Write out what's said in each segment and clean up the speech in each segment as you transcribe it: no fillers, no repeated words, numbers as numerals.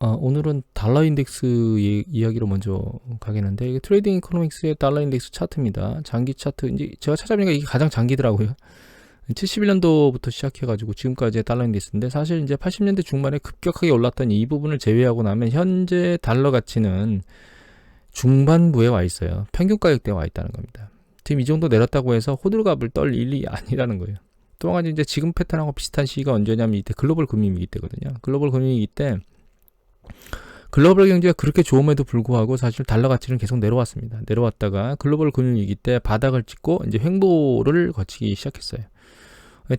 오늘은 달러 인덱스 이야기로 먼저 가겠는데, 이게 트레이딩 이코노믹스의 달러 인덱스 차트입니다. 장기 차트, 이제 제가 찾아보니까 이게 가장 장기더라고요. 71년도부터 시작해가지고 지금까지의 달러 인덱스인데, 사실 이제 80년대 중반에 급격하게 올랐던 이 부분을 제외하고 나면 현재 달러 가치는 중반부에 와 있어요. 평균 가격대에 와 있다는 겁니다. 지금 이 정도 내렸다고 해서 호들갑을 떨 일이 아니라는 거예요. 또 한 가지 이제 지금 패턴하고 비슷한 시기가 언제냐면 이때 글로벌 금융위기 때거든요. 글로벌 금융위기 때 글로벌 경제가 그렇게 좋음에도 불구하고 사실 달러 가치는 계속 내려왔습니다. 내려왔다가 글로벌 금융위기 때 바닥을 찍고 이제 횡보를 거치기 시작했어요.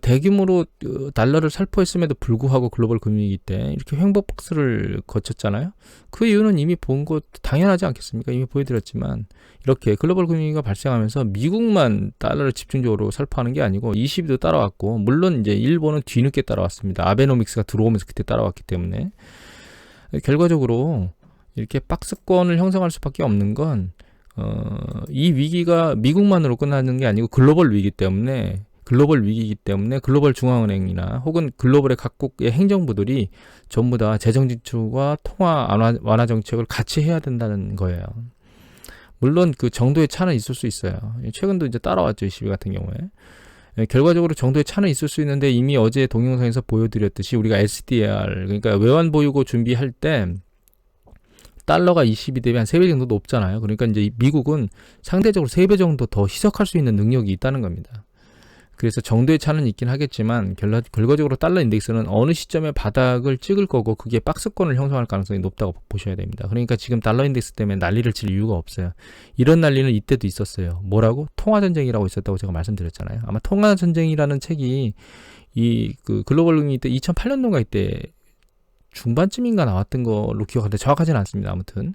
대규모로 달러를 살포했음에도 불구하고 글로벌 금융위기 때 이렇게 횡보 박스를 거쳤잖아요. 그 이유는 이미 본 것 당연하지 않겠습니까? 이미 보여드렸지만, 이렇게 글로벌 금융위기가 발생하면서 미국만 달러를 집중적으로 살포하는 게 아니고 ECB도 따라왔고, 물론 이제 일본은 뒤늦게 따라왔습니다. 아베노믹스가 들어오면서 그때 따라왔기 때문에. 결과적으로 이렇게 박스권을 형성할 수밖에 없는 건 이 위기가 미국만으로 끝나는 게 아니고 글로벌 위기이기 때문에 글로벌 중앙은행이나 혹은 글로벌의 각국의 행정부들이 전부 다 재정 지출과 통화 완화 정책을 같이 해야 된다는 거예요. 물론 그 정도의 차는 있을 수 있어요. 최근도 이제 따라왔죠, ECB 같은 경우에. 결과적으로 정도의 차는 있을 수 있는데, 이미 어제 동영상에서 보여드렸듯이 우리가 SDR, 그러니까 외환 보유고 준비할 때 달러가 20이 대비 한 3배 정도 높잖아요. 그러니까 이제 미국은 상대적으로 3배 정도 더 희석할 수 있는 능력이 있다는 겁니다. 그래서 정도의 차는 있긴 하겠지만, 결과적으로 달러 인덱스는 어느 시점에 바닥을 찍을 거고 그게 박스권을 형성할 가능성이 높다고 보셔야 됩니다. 그러니까 지금 달러 인덱스 때문에 난리를 칠 이유가 없어요. 이런 난리는 이때도 있었어요. 뭐라고? 통화전쟁이라고 있었다고 제가 말씀드렸잖아요. 아마 통화전쟁이라는 책이 그 글로벌 금융위 때 2008년도인가 이때 중반쯤인가 나왔던 걸로 기억하는데 정확하지는 않습니다. 아무튼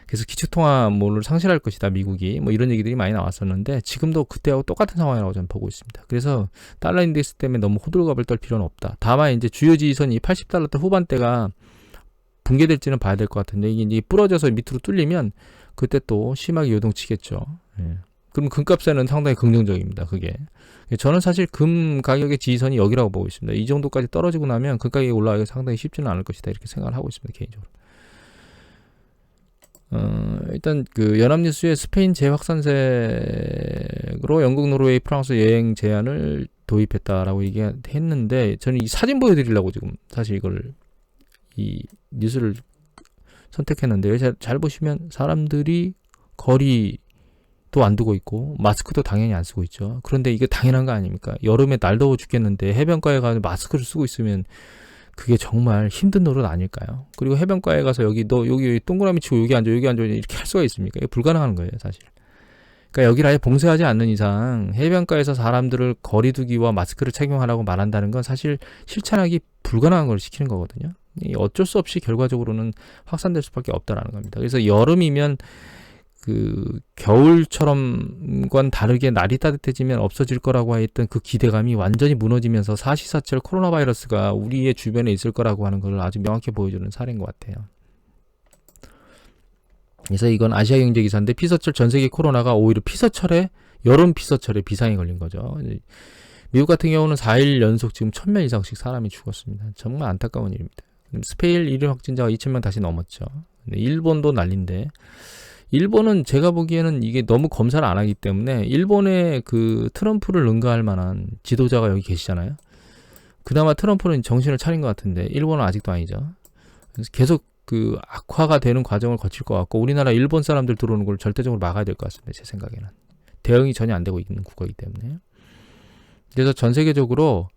그래서 기축통화를 상실할 것이다, 미국이. 뭐 이런 얘기들이 많이 나왔었는데, 지금도 그때하고 똑같은 상황이라고 저는 보고 있습니다. 그래서 달러 인덱스 때문에 너무 호들갑을 떨 필요는 없다. 다만 이제 주요 지지선이 80달러대 후반대가 붕괴될지는 봐야 될 것 같은데, 이게 이제 부러져서 밑으로 뚫리면 그때 또 심하게 요동치겠죠. 그럼 금값에는 상당히 긍정적입니다, 그게. 저는 사실 금 가격의 지지선이 여기라고 보고 있습니다. 이 정도까지 떨어지고 나면 금 가격이 올라가기 상당히 쉽지는 않을 것이다, 이렇게 생각을 하고 있습니다, 개인적으로. 일단 그 연합뉴스의 스페인 재확산세로 영국, 노르웨이, 프랑스 여행 제한을 도입했다라고 얘기했는데, 저는 이 사진 보여드리려고 지금 사실 이 뉴스를 선택했는데요. 잘 보시면 사람들이 거리도 안 두고 있고 마스크도 당연히 안 쓰고 있죠. 그런데 이게 당연한 거 아닙니까? 여름에 날 더워 죽겠는데 해변가에 가서 마스크를 쓰고 있으면 그게 정말 힘든 노릇 아닐까요? 그리고 해변가에 가서 여기 동그라미 치고 여기 앉아 이렇게 할 수가 있습니까? 이게 불가능한 거예요, 사실. 그러니까 여기를 아예 봉쇄하지 않는 이상 해변가에서 사람들을 거리두기와 마스크를 착용하라고 말한다는 건 사실 실천하기 불가능한 걸 시키는 거거든요. 어쩔 수 없이 결과적으로는 확산될 수밖에 없다라는 겁니다. 그래서 여름이면 그 겨울처럼과는 다르게 날이 따뜻해지면 없어질 거라고 했던 그 기대감이 완전히 무너지면서 사시사철 코로나 바이러스가 우리의 주변에 있을 거라고 하는 걸 아주 명확히 보여주는 사례인 것 같아요. 그래서 이건 아시아 경제 기사인데, 피서철 전 세계 코로나가 오히려 여름 피서철에 비상이 걸린 거죠. 미국 같은 경우는 4일 연속 지금 1000명 이상씩 사람이 죽었습니다. 정말 안타까운 일입니다. 스페인 1일 확진자가 2000명 다시 넘었죠. 일본도 난리인데, 일본은 제가 보기에는 이게 너무 검사를 안 하기 때문에, 일본의 그 트럼프를 능가할 만한 지도자가 여기 계시잖아요. 그나마 트럼프는 정신을 차린 것 같은데 일본은 아직도 아니죠. 그래서 계속 그 악화가 되는 과정을 거칠 것 같고, 우리나라 일본 사람들 들어오는 걸 절대적으로 막아야 될 것 같습니다, 제 생각에는. 대응이 전혀 안 되고 있는 국가이기 때문에. 그래서 전 세계적으로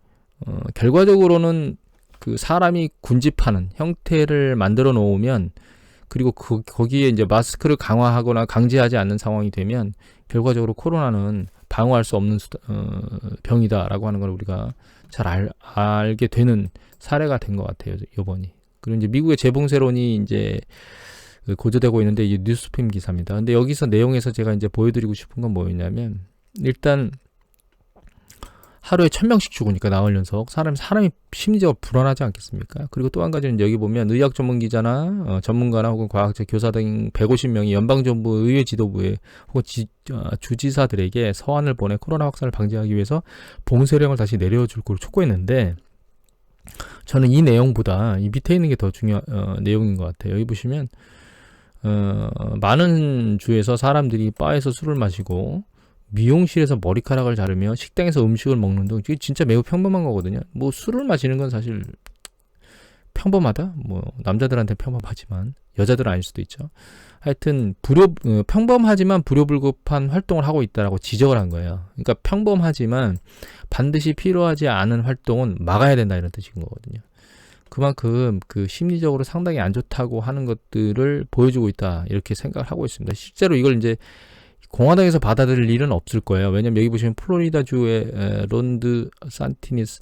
결과적으로는 그 사람이 군집하는 형태를 만들어 놓으면, 그리고 거기에 이제 마스크를 강화하거나 강제하지 않는 상황이 되면 결과적으로 코로나는 방어할 수 없는 병이다라고 하는 걸 우리가 잘 알게 되는 사례가 된 것 같아요, 이번이. 그리고 이제 미국의 재봉쇄론이 이제 고조되고 있는데, 이게 뉴스팸 기사입니다. 근데 여기서 내용에서 제가 이제 보여드리고 싶은 건 뭐였냐면, 일단 하루에 1000명씩 죽으니까 나흘 연속 사람이 심리적으로 불안하지 않겠습니까? 그리고 또 한 가지는 여기 보면 의학 전문 기자나 전문가나 혹은 과학자, 교사 등 150명이 연방정부 의회 지도부에 혹은 주지사들에게 서한을 보내 코로나 확산을 방지하기 위해서 봉쇄령을 다시 내려줄 걸 촉구했는데, 저는 이 내용보다 이 밑에 있는 게 더 중요한 내용인 것 같아요. 여기 보시면 많은 주에서 사람들이 바에서 술을 마시고 미용실에서 머리카락을 자르며 식당에서 음식을 먹는 등 이게 진짜 매우 평범한 거거든요. 뭐 술을 마시는 건 사실 평범하다? 뭐 남자들한테 평범하지만 여자들은 아닐 수도 있죠. 하여튼 평범하지만 불효불급한 활동을 하고 있다라고 지적을 한 거예요. 그러니까 평범하지만 반드시 필요하지 않은 활동은 막아야 된다 이런 뜻인 거거든요. 그만큼 그 심리적으로 상당히 안 좋다고 하는 것들을 보여주고 있다 이렇게 생각을 하고 있습니다. 실제로 이걸 이제 공화당에서 받아들일 일은 없을 거예요. 왜냐면 여기 보시면 플로리다주의 론드 산티스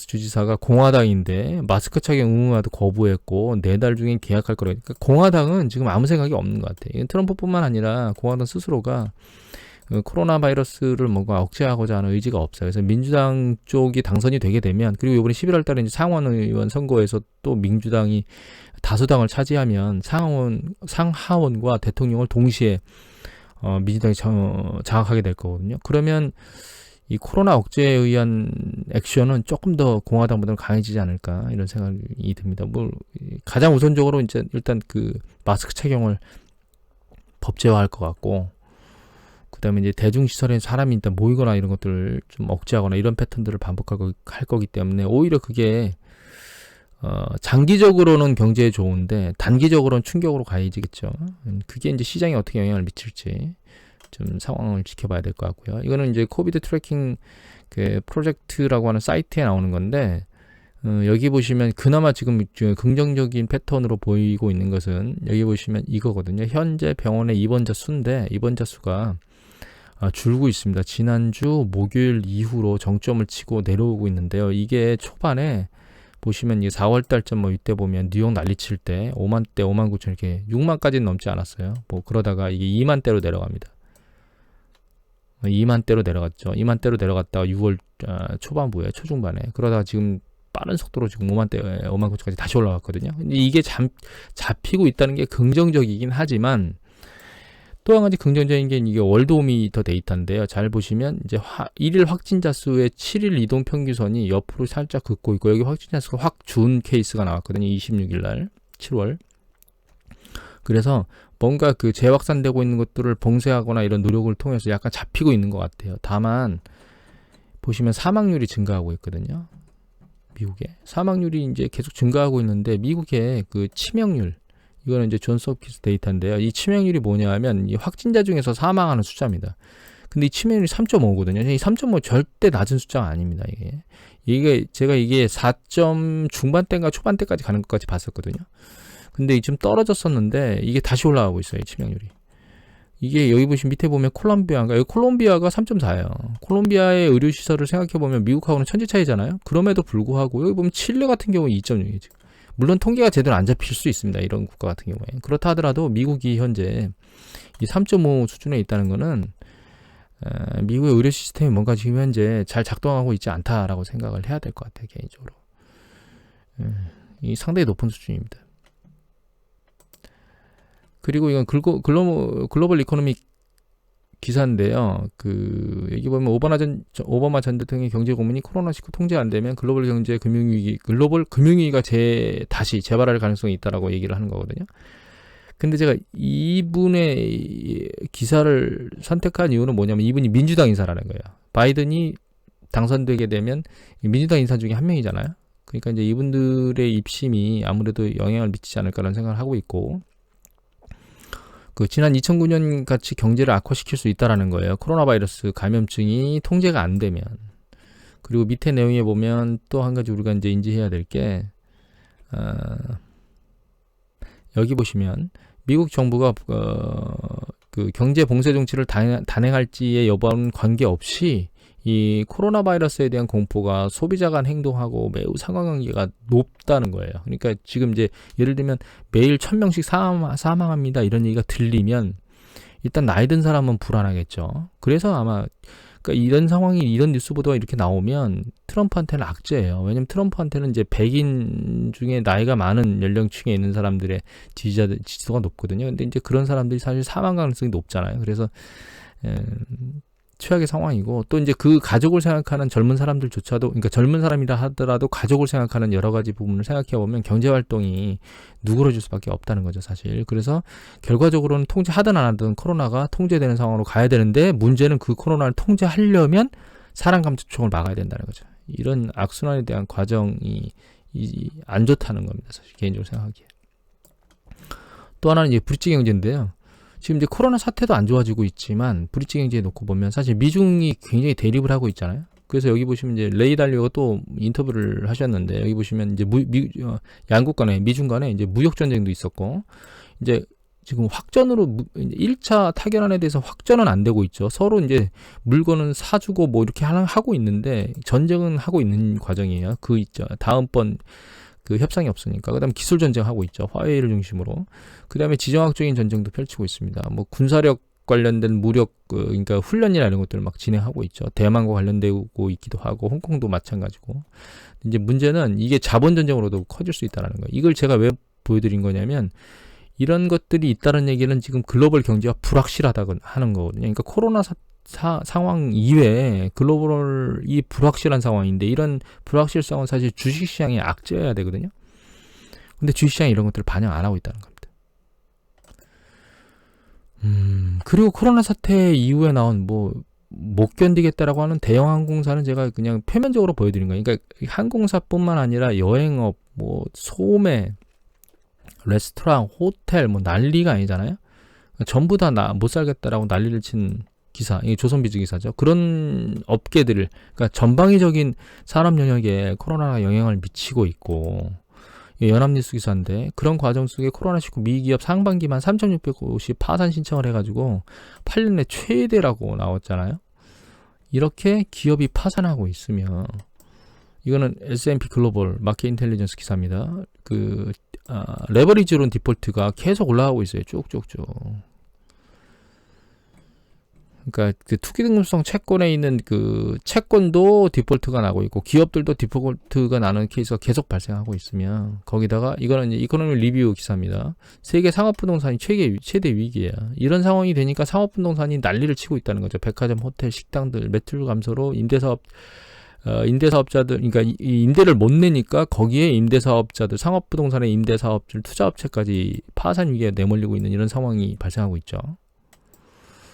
주지사가 공화당인데 마스크 착용 의무화도 거부했고 4달 중에 계약할 거라고. 그러니까 공화당은 지금 아무 생각이 없는 것 같아요. 트럼프뿐만 아니라 공화당 스스로가 코로나 바이러스를 뭔가 억제하고자 하는 의지가 없어요. 그래서 민주당 쪽이 당선이 되게 되면, 그리고 이번에 11월 달에 이제 상원의원 선거에서 또 민주당이 다수당을 차지하면 상하원과 대통령을 동시에 민주당이 장악하게 될 거거든요. 그러면 이 코로나 억제에 의한 액션은 조금 더 공화당보다는 강해지지 않을까 이런 생각이 듭니다. 뭐 가장 우선적으로 이제 일단 그 마스크 착용을 법제화할 것 같고, 그다음에 이제 대중시설에 사람이 일단 모이거나 이런 것들을 좀 억제하거나 이런 패턴들을 반복할 거기 때문에 오히려 그게 장기적으로는 경제에 좋은데 단기적으로는 충격으로 가해지겠죠. 그게 이제 시장에 어떻게 영향을 미칠지 좀 상황을 지켜봐야 될 것 같고요. 이거는 이제 코비드 트래킹 그 프로젝트라고 하는 사이트에 나오는 건데, 여기 보시면 그나마 지금 긍정적인 패턴으로 보이고 있는 것은 여기 보시면 이거거든요. 현재 병원의 입원자 수인데 입원자 수가 줄고 있습니다. 지난주 목요일 이후로 정점을 치고 내려오고 있는데요. 이게 초반에 보시면 이 4월달쯤 뭐 이때 보면 뉴욕 난리칠 때 5만대, 5만 9천 이렇게 6만까지는 넘지 않았어요. 뭐 그러다가 이게 2만대로 내려갑니다. 2만대로 내려갔죠. 2만대로 내려갔다가 6월 초반부에 초중반에 그러다가 지금 빠른 속도로 지금 5만대, 5만 9천까지 다시 올라갔거든요. 근데 이게 잡히고 있다는 게 긍정적이긴 하지만 또 한 가지 긍정적인 게 이게 월도미터 데이터인데요. 잘 보시면 이제 일일 확진자 수의 7일 이동 평균선이 옆으로 살짝 긋고 있고, 여기 확진자 수가 확 준 케이스가 나왔거든요. 26일 날 7월. 그래서 뭔가 그 재확산되고 있는 것들을 봉쇄하거나 이런 노력을 통해서 약간 잡히고 있는 것 같아요. 다만 보시면 사망률이 증가하고 있거든요. 미국에 사망률이 이제 계속 증가하고 있는데 미국의 그 치명률, 이거는 이제 존스 홉킨스 데이터인데요. 이 치명률이 뭐냐 하면 이 확진자 중에서 사망하는 숫자입니다. 근데 이 치명률이 3.5거든요. 이 3.5 절대 낮은 숫자가 아닙니다. 제가 이게 4점 중반대인가 초반대까지 가는 것까지 봤었거든요. 근데 좀 떨어졌었는데 이게 다시 올라가고 있어요. 치명률이. 이게 여기 보시면 밑에 보면 여기 콜롬비아가 3.4예요. 콜롬비아의 의료시설을 생각해보면 미국하고는 천지 차이잖아요. 그럼에도 불구하고 여기 보면 칠레 같은 경우 2.6이에요. 지금. 물론 통계가 제대로 안 잡힐 수 있습니다. 이런 국가 같은 경우에. 그렇다 하더라도 미국이 현재 이 3.5 수준에 있다는 거는 미국의 의료 시스템이 뭔가 지금 현재 잘 작동하고 있지 않다라고 생각을 해야 될 것 같아요. 개인적으로. 이 상당히 높은 수준입니다. 그리고 이건 글로벌 이코노믹 기사인데요. 여기 보면 오바마 전 대통령의 경제 고문이 코로나19 통제 안 되면 글로벌 금융위기가 다시 재발할 가능성이 있다라고 얘기를 하는 거거든요. 근데 제가 이분의 기사를 선택한 이유는 뭐냐면 이분이 민주당 인사라는 거예요. 바이든이 당선되게 되면 민주당 인사 중에 한 명이잖아요. 그러니까 이제 이분들의 입심이 아무래도 영향을 미치지 않을까라는 생각을 하고 있고, 지난 2009년 같이 경제를 악화시킬 수 있다라는 거예요. 코로나 바이러스 감염증이 통제가 안 되면. 그리고 밑에 내용에 보면 또 한 가지 우리가 이제 인지해야 될 게, 여기 보시면 미국 정부가 그 경제 봉쇄 정치를 단행할지의 여부와는 관계없이 이 코로나 바이러스에 대한 공포가 소비자 간 행동하고 매우 상관관계가 높다는 거예요. 그러니까 지금 이제 예를 들면 매일 1000명씩 사망합니다 이런 얘기가 들리면 일단 나이 든 사람은 불안하겠죠. 그래서 아마 그러니까 이런 상황이, 이런 뉴스 보도가 이렇게 나오면 트럼프한테는 악재예요. 왜냐면 트럼프한테는 이제 백인 중에 나이가 많은 연령층에 있는 사람들의 지지도가 높거든요. 근데 이제 그런 사람들이 사실 사망 가능성이 높잖아요. 그래서 최악의 상황이고, 또 이제 그 가족을 생각하는 젊은 사람들조차도, 그러니까 젊은 사람이라 하더라도 가족을 생각하는 여러 가지 부분을 생각해 보면 경제 활동이 누그러질 수밖에 없다는 거죠, 사실. 그래서 결과적으로는 통제하든 안 하든 코로나가 통제되는 상황으로 가야 되는데, 문제는 그 코로나를 통제하려면 사람 감염총을 막아야 된다는 거죠. 이런 악순환에 대한 과정이 안 좋다는 겁니다, 사실 개인적으로 생각하기에. 또 하나는 이제 브릿지 경제인데요. 지금 이제 코로나 사태도 안 좋아지고 있지만 브릿지 경제에 놓고 보면 사실 미중이 굉장히 대립을 하고 있잖아요. 그래서 여기 보시면 이제 레이 달리오가 또 인터뷰를 하셨는데, 여기 보시면 이제 양국 간에, 미중 간에 이제 무역 전쟁도 있었고, 이제 지금 확전으로 1차 타결안에 대해서 확전은 안 되고 있죠. 서로 이제 물건은 사주고 뭐 이렇게 하고 있는데 전쟁은 하고 있는 과정이에요. 그 있죠. 다음번 그 협상이 없으니까. 그다음에 기술 전쟁하고 있죠. 화웨이를 중심으로. 그다음에 지정학적인 전쟁도 펼치고 있습니다. 뭐 군사력 관련된 무력 그러니까 훈련이나 이런 것들을 막 진행하고 있죠. 대만과 관련되고 있기도 하고 홍콩도 마찬가지고. 이제 문제는 이게 자본 전쟁으로도 커질 수 있다는 거예요. 이걸 제가 왜 보여드린 거냐면, 이런 것들이 있다는 얘기는 지금 글로벌 경제가 불확실하다고 하는 거거든요. 그러니까 코로나 상황 이외에 글로벌이 불확실한 상황인데, 이런 불확실성은 사실 주식시장에 악재여야 되거든요. 근데 주식시장이 이런 것들을 반영 안 하고 있다는 겁니다. 그리고 코로나 사태 이후에 나온 못 견디겠다라고 하는 대형 항공사는 제가 그냥 표면적으로 보여드린 거예요. 그러니까 항공사뿐만 아니라 여행업, 소매, 레스토랑, 호텔, 난리가 아니잖아요. 전부 다 못 살겠다라고 난리를 친 기사, 이게 조선비즈 기사죠. 그런 업계들을, 그러니까 전방위적인 산업 영역에 코로나가 영향을 미치고 있고, 연합뉴스 기사인데, 그런 과정 속에 코로나19 미기업 상반기만 3,650 파산 신청을 해가지고 8년 내 최대라고 나왔잖아요. 이렇게 기업이 파산하고 있으면, 이거는 S&P 글로벌 마켓 인텔리전스 기사입니다. 레버리지론 디폴트가 계속 올라가고 있어요. 쭉쭉쭉. 그러니까 그 투기 등급성 채권에 있는 그 채권도 디폴트가 나고 있고, 기업들도 디폴트가 나는 케이스가 계속 발생하고 있으면, 거기다가 이거는 이제 이코노미 리뷰 기사입니다. 세계 상업부동산이 최대 위기예요. 이런 상황이 되니까 상업부동산이 난리를 치고 있다는 거죠. 백화점, 호텔, 식당들 매출 감소로 임대사업자들, 그러니까 이 임대를 못 내니까 거기에 임대사업자들, 상업부동산의 임대사업들, 투자업체까지 파산 위기에 내몰리고 있는 이런 상황이 발생하고 있죠.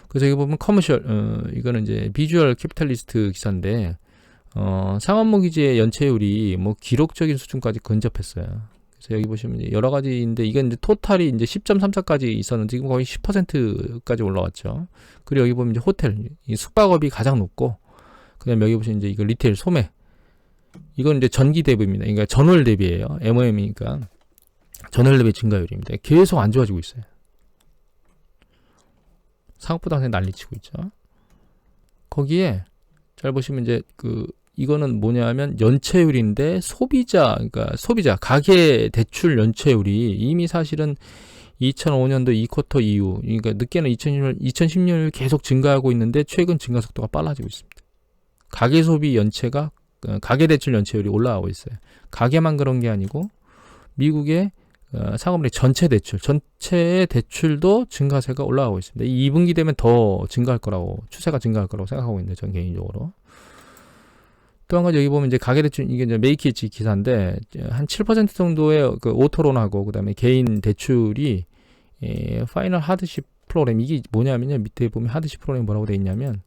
그래서 여기 보면 이거는 이제 비주얼 캐피탈리스트 기사인데, 상업모기지의 연체율이 기록적인 수준까지 근접했어요. 그래서 여기 보시면 이제 여러 가지인데, 이건 이제 토탈이 이제 10.34까지 있었는데 지금 거의 10%까지 올라왔죠. 그리고 여기 보면 이제 호텔, 이 숙박업이 가장 높고, 그다음에 여기 보시면 이제 이거 리테일 소매, 이건 이제 전기 대비입니다. 그러니까 전월 대비예요. MOM이니까 전월 대비 증가율입니다. 계속 안 좋아지고 있어요. 상업부동산에 난리치고 있죠. 거기에 잘 보시면 이제 이거는 뭐냐면 연체율인데, 그러니까 소비자 가계 대출 연체율이 이미 사실은 2005년도 2쿼터 이후, 그러니까 늦게는 2010년 계속 증가하고 있는데 최근 증가 속도가 빨라지고 있습니다. 가계 소비 연체가, 가계 대출 연체율이 올라가고 있어요. 가계만 그런 게 아니고 미국의 상업의 전체의 대출도 증가세가 올라가고 있습니다. 2분기 되면 더 추세가 증가할 거라고 생각하고 있는데, 전 개인적으로. 또 한 가지 여기 보면 이제 가계대출, 이게 이제 메이키치 기사인데, 한 7% 정도의 그 오토론하고, 그 다음에 개인 대출이, 파이널 하드십 프로그램, 이게 뭐냐면요. 밑에 보면 하드십 프로그램이 뭐라고 되어 있냐면,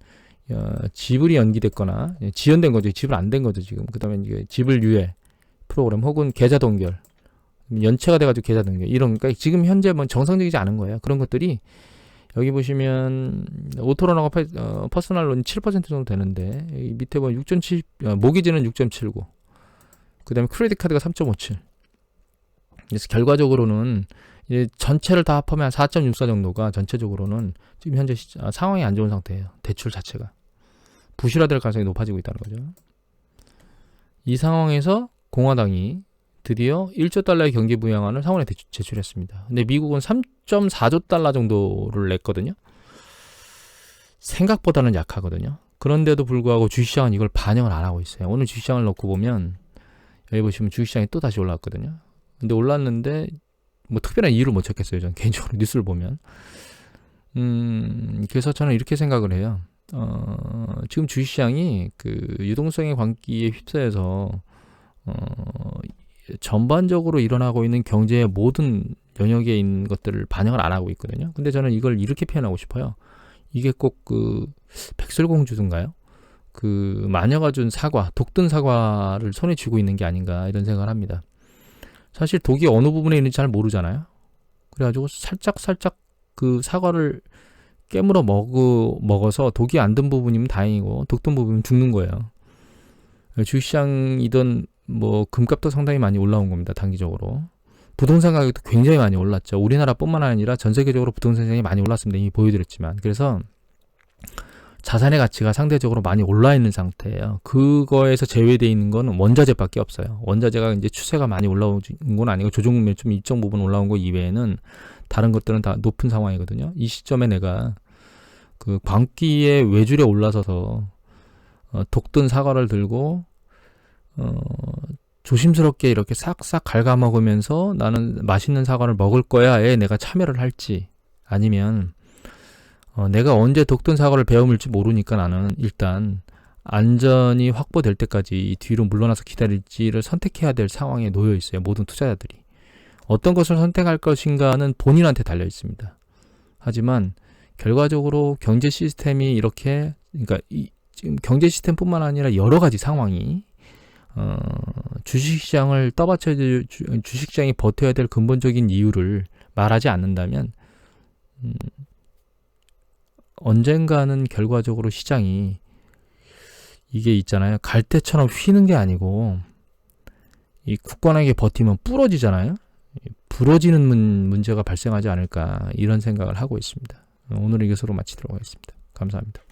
지불이 연기됐거나, 지연된 거죠. 지불 안 된 거죠, 지금. 그 다음에 이제 지불 유예 프로그램, 혹은 계좌 동결. 연체가 돼가지고 계좌 동결. 그러니까 지금 현재 정상적이지 않은 거예요. 그런 것들이, 여기 보시면 오토론하고 퍼스널 론이 7% 정도 되는데, 여기 밑에 보면 모기지는 6.79, 그 다음에 크레딧 카드가 3.57. 그래서 결과적으로는 이제 전체를 다 합하면 한 4.64 정도가 전체적으로는 지금 현재 상황이 안 좋은 상태예요. 대출 자체가 부실화될 가능성이 높아지고 있다는 거죠. 이 상황에서 공화당이 드디어 1조 달러의 경기 부양안을 상원에 제출했습니다. 근데 미국은 3.4조 달러 정도를 냈거든요. 생각보다는 약하거든요. 그런데도 불구하고 주식시장은 이걸 반영을 안 하고 있어요. 오늘 주식시장을 놓고 보면, 여기 보시면 주식시장이 또 다시 올라왔거든요. 근데 올랐는데 특별한 이유를 못 찾겠어요. 저는 개인적으로 뉴스를 보면. 그래서 저는 이렇게 생각을 해요. 지금 주식시장이 그 유동성의 광기에 휩싸여서 전반적으로 일어나고 있는 경제의 모든 영역에 있는 것들을 반영을 안 하고 있거든요. 근데 저는 이걸 이렇게 표현하고 싶어요. 이게 꼭 그 백설공주든가요? 그 마녀가 준 사과, 독든 사과를 손에 쥐고 있는 게 아닌가 이런 생각을 합니다. 사실 독이 어느 부분에 있는지 잘 모르잖아요. 그래가지고 살짝 그 사과를 깨물어 먹어서 독이 안 든 부분이면 다행이고 독 든 부분이면 죽는 거예요. 주식시장이던 뭐 금값도 상당히 많이 올라온 겁니다. 단기적으로. 부동산 가격도 굉장히 많이 올랐죠. 우리나라뿐만 아니라 전 세계적으로 부동산 시장이 많이 올랐습니다. 이미 보여드렸지만. 그래서 자산의 가치가 상대적으로 많이 올라 있는 상태예요. 그거에서 제외되어 있는 건 원자재밖에 없어요. 원자재가 이제 추세가 많이 올라온 건 아니고 조정면 좀 일정 부분 올라온 거 이외에는 다른 것들은 다 높은 상황이거든요. 이 시점에 내가 그 광기에 외줄에 올라서서 독든 사과를 들고 조심스럽게 이렇게 싹싹 갉아먹으면서 나는 맛있는 사과를 먹을 거야에 내가 참여를 할지, 아니면 내가 언제 독든 사과를 베어물지 모르니까 나는 일단 안전이 확보될 때까지 뒤로 물러나서 기다릴지를 선택해야 될 상황에 놓여 있어요. 모든 투자자들이. 어떤 것을 선택할 것인가는 본인한테 달려 있습니다. 하지만 결과적으로 경제 시스템이 이렇게, 그러니까 지금 경제 시스템뿐만 아니라 여러 가지 상황이 주식시장을 떠받쳐야 주식시장이 버텨야 될 근본적인 이유를 말하지 않는다면 언젠가는 결과적으로 시장이 이게 있잖아요. 갈대처럼 휘는 게 아니고 이 굳건하게 버티면 부러지잖아요. 부러지는 문제가 발생하지 않을까 이런 생각을 하고 있습니다. 오늘은 이것으로 마치도록 하겠습니다. 감사합니다.